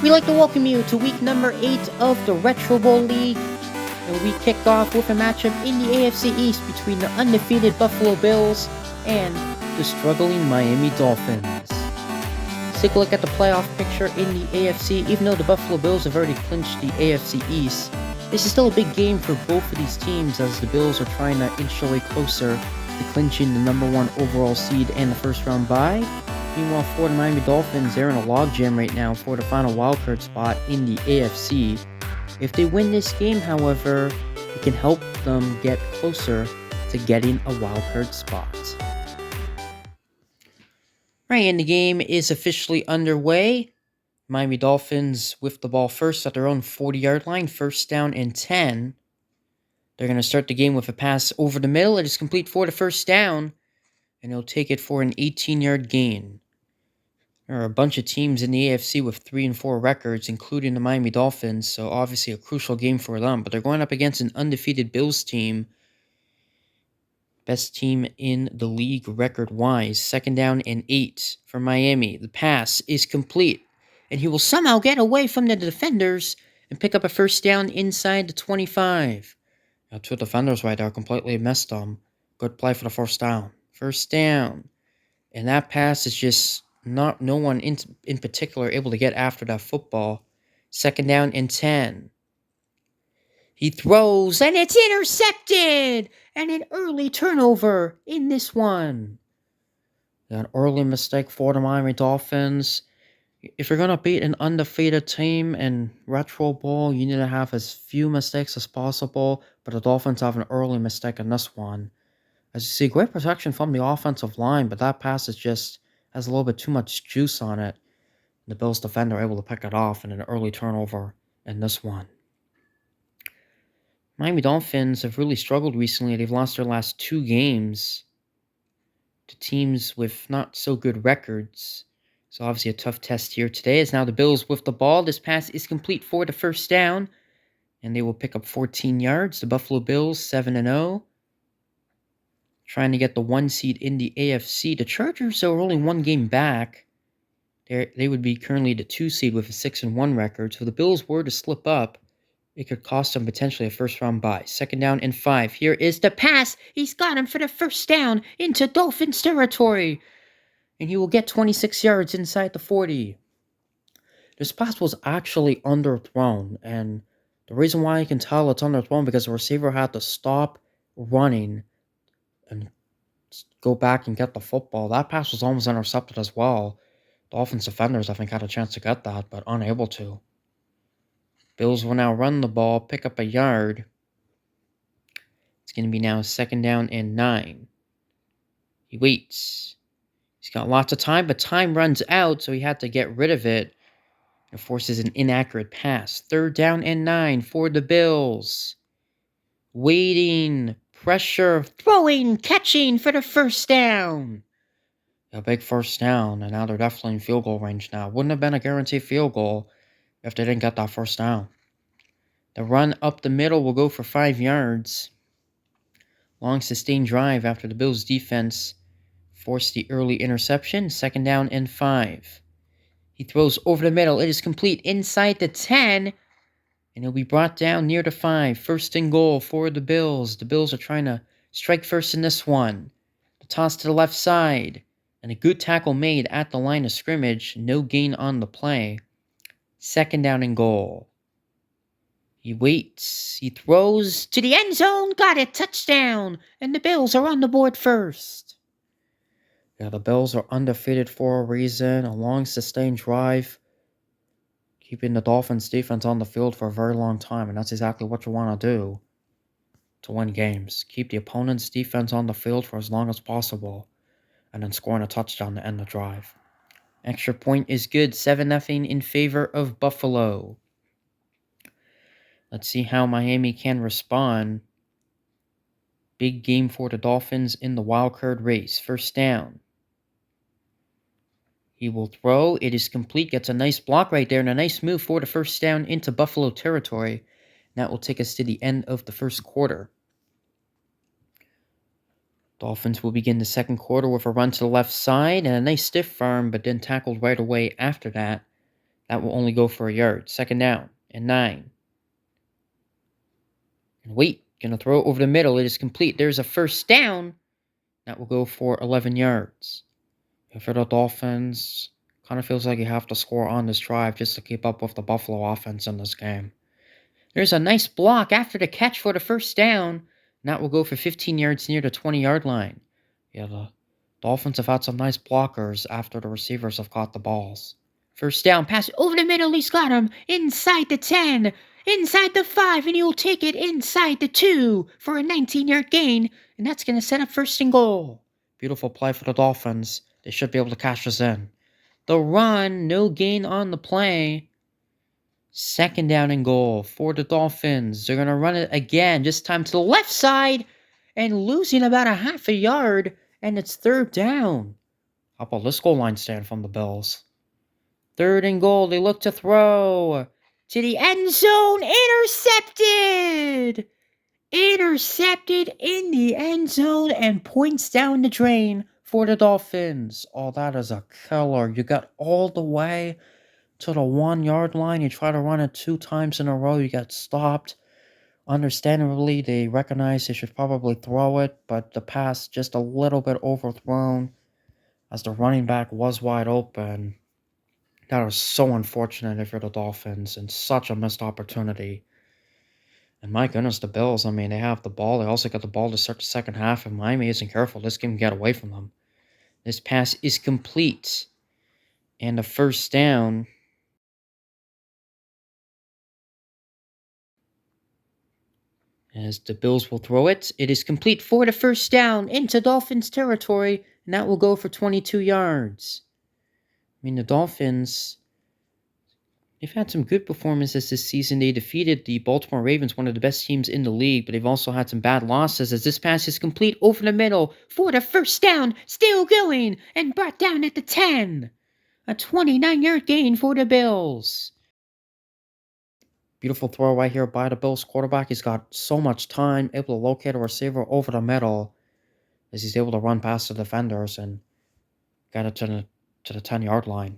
We'd like to welcome you to week number 8 of the Retro Bowl League. And we kick off with a matchup in the AFC East between the undefeated Buffalo Bills and the struggling Miami Dolphins. Let's take a look at the playoff picture in the AFC. Even though the Buffalo Bills have already clinched the AFC East, this is still a big game for both of these teams as the Bills are trying to inch their way closer to clinching the number 1 overall seed and the first round bye. Meanwhile, for the Miami Dolphins, they're in a logjam right now for the final wildcard spot in the AFC. If they win this game, however, it can help them get closer to getting a wildcard spot. Right, and the game is officially underway. Miami Dolphins with the ball first at their own 40-yard line, first down and 10. They're going to start the game with a pass over the middle. It is complete for the first down, and they'll take it for an 18-yard gain. There are a bunch of teams in the AFC with 3-4 records, including the Miami Dolphins, so obviously a crucial game for them. But they're going up against an undefeated Bills team, best team in the league record-wise. Second down and 8 for Miami. The pass is complete, and he will somehow get away from the defenders and pick up a first down inside the 25. Now, 2 defenders right there completely missed them. Good play for the first down. First down. And that pass is just no one in particular able to get after that football. Second down and 10. He throws, and it's intercepted! And an early turnover in this one. An early mistake for the Miami Dolphins. If you're going to beat an undefeated team in Retro Bowl, you need to have as few mistakes as possible. But the Dolphins have an early mistake in this one. As you see, great protection from the offensive line, but that pass is just has a little bit too much juice on it. The Bills defender able to pick it off in an early turnover in this one. Miami Dolphins have really struggled recently. They've lost their last 2 games to teams with not so good records. So obviously a tough test here today. As now the Bills with the ball. This pass is complete for the first down, and they will pick up 14 yards. The Buffalo Bills 7-0. Trying to get the 1 seed in the AFC. The Chargers are only 1 game back. They would be currently the 2 seed with a 6-1 record. So if the Bills were to slip up, it could cost them potentially a first round bye. Second down and 5. Here is the pass. He's got him for the first down into Dolphins territory. And he will get 26 yards inside the 40. This pass was actually underthrown. And the reason why you can tell it's underthrown because the receiver had to stop running and go back and get the football. That pass was almost intercepted as well. Dolphins defenders, I think, had a chance to get that, but unable to. Bills will now run the ball, pick up a yard. It's going to be now second down and 9. He waits. He's got lots of time, but time runs out, so he had to get rid of it. It forces an inaccurate pass. Third down and 9 for the Bills. Waiting. Pressure, throwing, catching for the first down. A big first down, and now they're definitely in field goal range now. Wouldn't have been a guaranteed field goal if they didn't get that first down. The run up the middle will go for 5 yards. Long sustained drive after the Bills' defense forced the early interception. Second down and 5. He throws over the middle. It is complete inside the 10. And he'll be brought down near the 5. First and goal for the Bills. The Bills are trying to strike first in this one. The toss to the left side. And a good tackle made at the line of scrimmage. No gain on the play. Second down and goal. He waits. He throws to the end zone. Got it. Touchdown. And the Bills are on the board first. Yeah, the Bills are undefeated for a reason. A long sustained drive. Keeping the Dolphins defense on the field for a very long time, and that's exactly what you want to do to win games. Keep the opponent's defense on the field for as long as possible, and then scoring a touchdown to end the drive. Extra point is good, 7-0 in favor of Buffalo. Let's see how Miami can respond. Big game for the Dolphins in the wildcard race. First down. He will throw. It is complete. Gets a nice block right there and a nice move for the first down into Buffalo territory. That will take us to the end of the first quarter. Dolphins will begin the second quarter with a run to the left side and a nice stiff arm, but then tackled right away after that That will only go for a yard. Second down and 9. And wait, gonna throw it over the middle. It is complete. There's a first down. That will go for 11 yards. And for the Dolphins, kind of feels like you have to score on this drive just to keep up with the Buffalo offense in this game. There's a nice block after the catch for the first down. And that will go for 15 yards near the 20-yard line. Yeah, the Dolphins have had some nice blockers after the receivers have caught the balls. First down, pass over the middle. He's got him inside the 10, inside the 5, and he'll take it inside the 2 for a 19-yard gain. And that's going to set up first and goal. Beautiful play for the Dolphins. They should be able to cash this in. The run, no gain on the play. Second down and goal for the Dolphins. They're going to run it again, this time to the left side, and losing about a half a yard, and it's third down. How about this goal line stand from the Bills? Third and goal, they look to throw to the end zone. Intercepted! Intercepted in the end zone and points down the drain for the Dolphins. Oh, that is a killer. You got all the way to the 1-yard line. You try to run it 2 times in a row. You got stopped. Understandably, they recognize they should probably throw it, but the pass just a little bit overthrown as the running back was wide open. That was so unfortunate for the Dolphins and such a missed opportunity. And my goodness, the Bills, I mean, they have the ball. They also got the ball to start the second half, and Miami isn't careful. This game can get away from them. This pass is complete. And the first down. As the Bills will throw it, it is complete for the first down into Dolphins territory, and that will go for 22 yards. I mean, the Dolphins, they've had some good performances this season. They defeated the Baltimore Ravens, one of the best teams in the league, but they've also had some bad losses as this pass is complete over the middle for the first down, still going, and brought down at the 10. A 29-yard gain for the Bills. Beautiful throw right here by the Bills quarterback. He's got so much time, able to locate a receiver over the middle as he's able to run past the defenders and get it to the 10-yard line.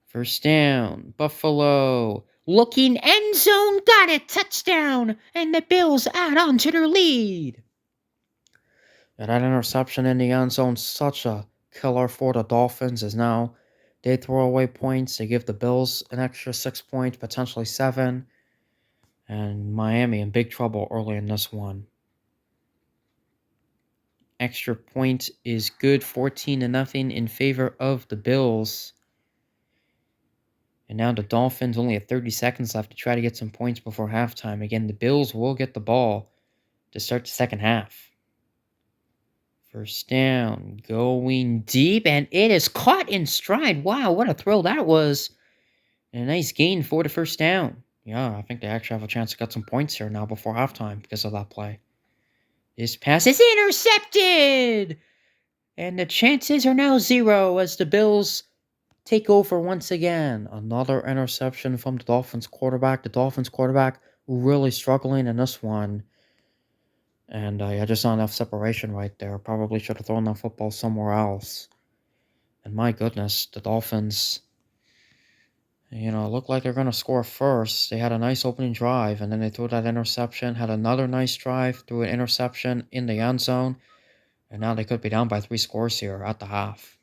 First down, Buffalo. Looking end zone, got it, touchdown, and the Bills add on to their lead. And that interception in the end zone, such a killer for the Dolphins, as now they throw away points. They give the Bills an extra 6 points, potentially 7. And Miami in big trouble early in this one. Extra point is good, 14-0 in favor of the Bills. And now the Dolphins only have 30 seconds left to try to get some points before halftime. Again, the Bills will get the ball to start the second half. First down, going deep, and it is caught in stride. Wow, what a throw that was. And a nice gain for the first down. Yeah, I think they actually have a chance to get some points here now before halftime because of that play. This pass is intercepted! And the chances are now 0 as the Bills take over once again. Another interception from the Dolphins quarterback. The Dolphins quarterback really struggling in this one. And just not enough separation right there. Probably should have thrown that football somewhere else. And my goodness, the Dolphins, look like they're going to score first. They had a nice opening drive, and then they threw that interception. Had another nice drive, threw an interception in the end zone. And now they could be down by 3 scores here at the half.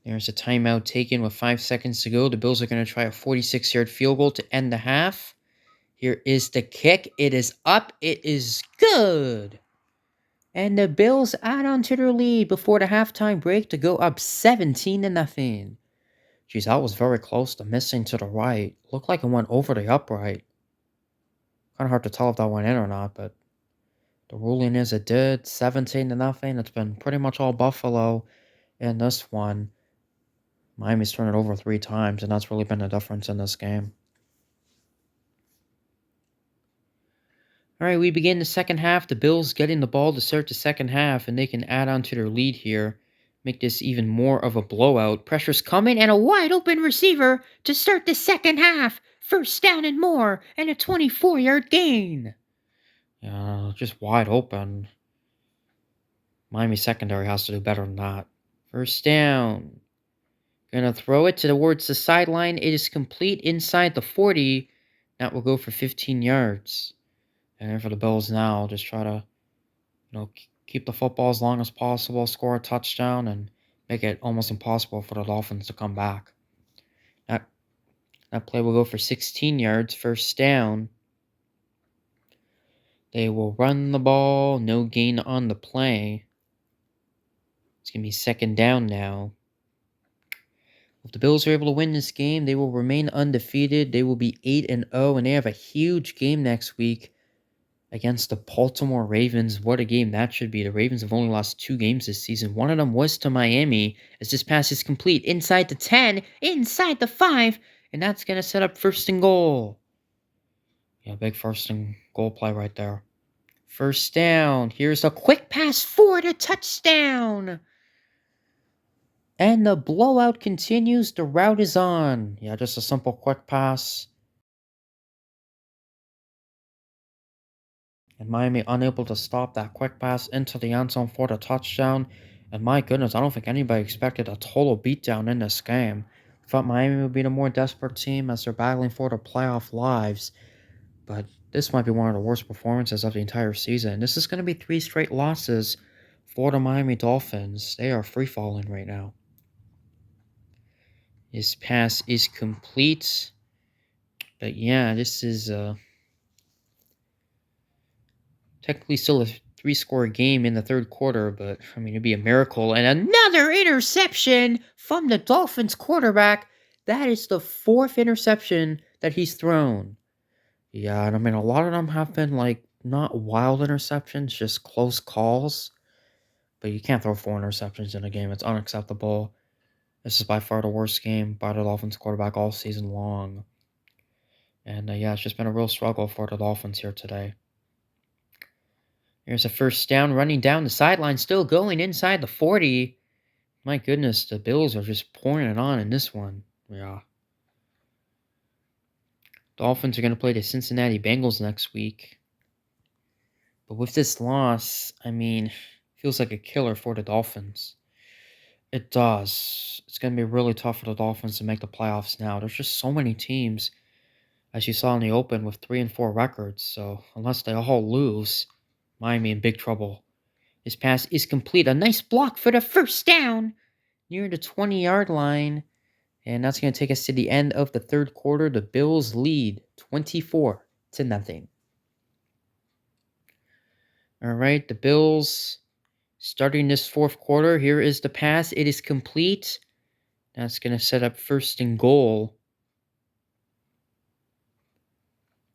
There's a timeout taken with 5 seconds to go. The Bills are going to try a 46-yard field goal to end the half. Here is the kick. It is up. It is good. And the Bills add on to their lead before the halftime break to go up 17-0. Geez, that was very close to missing to the right. Looked like it went over the upright. Kind of hard to tell if that went in or not, but the ruling is it did. 17-0. It's been pretty much all Buffalo in this one. Miami's turned it over 3 times, and that's really been the difference in this game. All right, we begin the second half. The Bills getting the ball to start the second half, and they can add on to their lead here. Make this even more of a blowout. Pressure's coming, and a wide open receiver to start the second half. First down and more, and a 24-yard gain. Yeah, just wide open. Miami secondary has to do better than that. First down. Gonna throw it towards the sideline. It is complete inside the 40. That will go for 15 yards. And then for the Bills now, just try to, keep the football as long as possible, score a touchdown, and make it almost impossible for the Dolphins to come back. That, that play will go for 16 yards, first down. They will run the ball, no gain on the play. It's going to be second down now. If the Bills are able to win this game, they will remain undefeated. They will be 8-0, and they have a huge game next week against the Baltimore Ravens. What a game that should be. The Ravens have only lost 2 games this season. One of them was to Miami, as this pass is complete inside the 10, inside the 5, and that's going to set up first and goal. Yeah, big first and goal play right there. First down. Here's a quick pass for the touchdown. And the blowout continues. The route is on. Yeah, just a simple quick pass. And Miami unable to stop that quick pass into the end zone for the touchdown. And my goodness, I don't think anybody expected a total beatdown in this game. Thought Miami would be the more desperate team as they're battling for their playoff lives. But this might be one of the worst performances of the entire season. This is going to be 3 straight losses for the Miami Dolphins. They are free-falling right now. His pass is complete. But yeah, this is technically still a 3-score game in the third quarter, but I mean, it'd be a miracle. And another interception from the Dolphins quarterback. That is the 4th interception that he's thrown. Yeah, and I mean, a lot of them have been like not wild interceptions, just close calls. But you can't throw 4 interceptions in a game. It's unacceptable. This is by far the worst game by the Dolphins quarterback all season long. And yeah, it's just been a real struggle for the Dolphins here today. Here's a first down, running down the sideline, still going inside the 40. My goodness, the Bills are just pouring it on in this one. Yeah. Dolphins are going to play the Cincinnati Bengals next week. But with this loss, I mean, feels like a killer for the Dolphins. It does. It's going to be really tough for the Dolphins to make the playoffs now. There's just so many teams, as you saw in the Open, with 3-4 records. So unless they all lose, Miami in big trouble. His pass is complete. A nice block for the first down near the 20-yard line. And that's going to take us to the end of the third quarter. The Bills lead 24-0. All right, the Bills starting this fourth quarter. Here is the pass. It is complete. That's going to set up first and goal.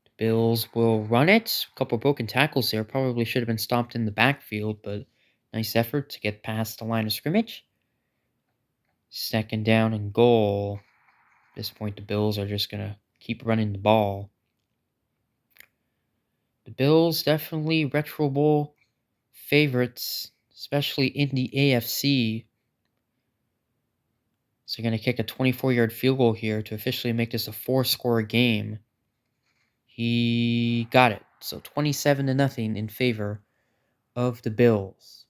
The Bills will run it. A couple broken tackles there. Probably should have been stopped in the backfield, but nice effort to get past the line of scrimmage. Second down and goal. At this point, the Bills are just going to keep running the ball. The Bills definitely Retro Bowl favorites, especially in the AFC. So they're going to kick a 24-yard field goal here to officially make this a 4-score game. He got it. So 27-0 in favor of the Bills.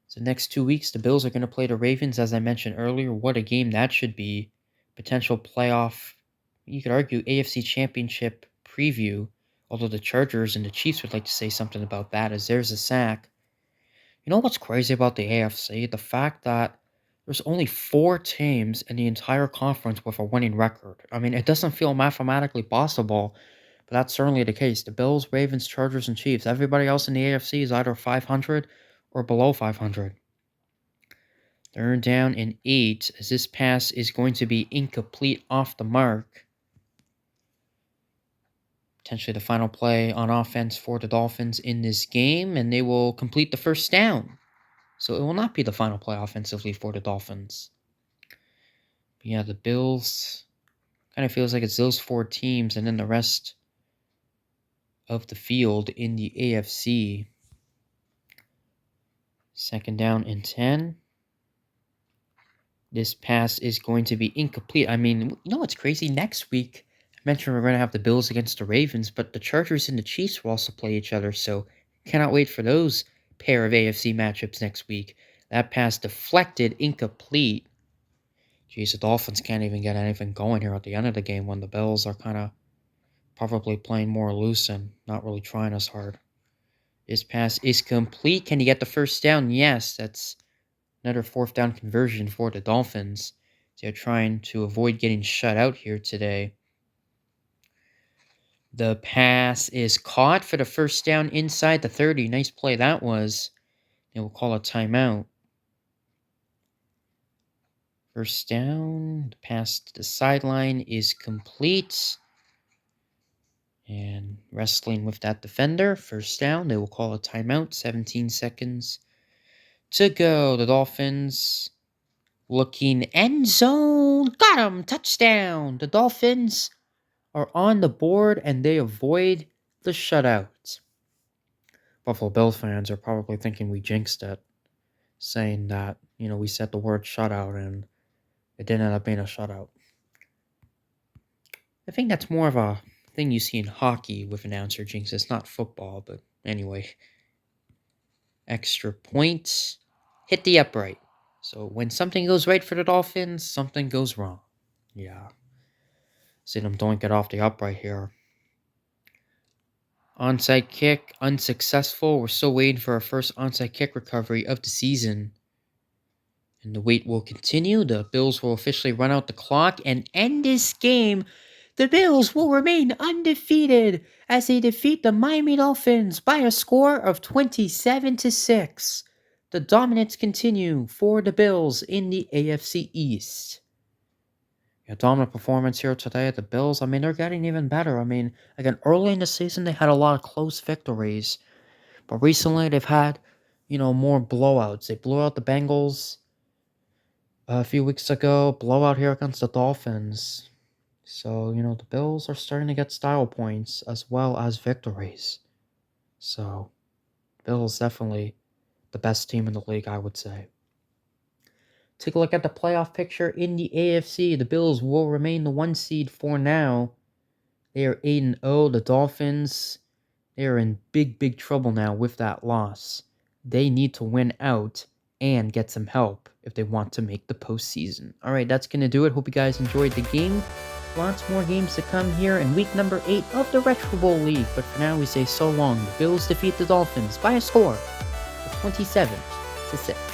So next 2 weeks, the Bills are going to play the Ravens, as I mentioned earlier. What a game that should be. Potential playoff, you could argue, AFC Championship preview. Although the Chargers and the Chiefs would like to say something about that, as there's a sack. You know what's crazy about the AFC? The fact that there's only 4 teams in the entire conference with a winning record. I mean, it doesn't feel mathematically possible, but that's certainly the case. The Bills, Ravens, Chargers, and Chiefs. Everybody else in the AFC is either 500 or below 500. They're down in 8, as this pass is going to be incomplete off the mark. Potentially the final play on offense for the Dolphins in this game, and they will complete the first down. So it will not be the final play offensively for the Dolphins. But yeah, the Bills kind of feels like it's those 4 teams and then the rest of the field in the AFC. Second down and 10. This pass is going to be incomplete. I mean, you know what's crazy? Next week, I mentioned we're going to have the Bills against the Ravens, but the Chargers and the Chiefs will also play each other, so cannot wait for those pair of AFC matchups next week. That pass deflected, incomplete. Geez, the Dolphins can't even get anything going here at the end of the game when the Bills are kind of probably playing more loose and not really trying as hard. This pass is complete. Can you get the first down? Yes, that's another fourth down conversion for the Dolphins. They're trying to avoid getting shut out here today. The pass is caught for the first down inside the 30. Nice play that was. They will call a timeout. First down. The pass to the sideline is complete. And wrestling with that defender. First down. They will call a timeout. 17 seconds to go. The Dolphins looking end zone. Got him. Touchdown. The Dolphins are on the board and they avoid the shutout. Buffalo Bills fans are probably thinking we jinxed it, saying that, we said the word shutout and it didn't end up being a shutout. I think that's more of a thing you see in hockey with announcer jinx. It's not football, but anyway. Extra points. Hit the upright. So when something goes right for the Dolphins, something goes wrong. Yeah. See them don't get off the upright here. Onside kick, unsuccessful. We're still waiting for our first onside kick recovery of the season. And the wait will continue. The Bills will officially run out the clock and end this game. The Bills will remain undefeated as they defeat the Miami Dolphins by a score of 27-6. The dominance continue for the Bills in the AFC East. A dominant performance here today at the Bills. They're getting even better. Again, early in the season, they had a lot of close victories. But recently, they've had, more blowouts. They blew out the Bengals a few weeks ago. Blowout here against the Dolphins. So, the Bills are starting to get style points as well as victories. So, Bills definitely the best team in the league, I would say. Take a look at the playoff picture in the AFC. The Bills will remain the 1 seed for now. They are 8-0. The Dolphins, they are in big trouble now with that loss. They need to win out and get some help if they want to make the postseason. All right, that's going to do it. Hope you guys enjoyed the game. Lots more games to come here in week number 8 of the Retro Bowl League. But for now, we say so long. The Bills defeat the Dolphins by a score of 27-6.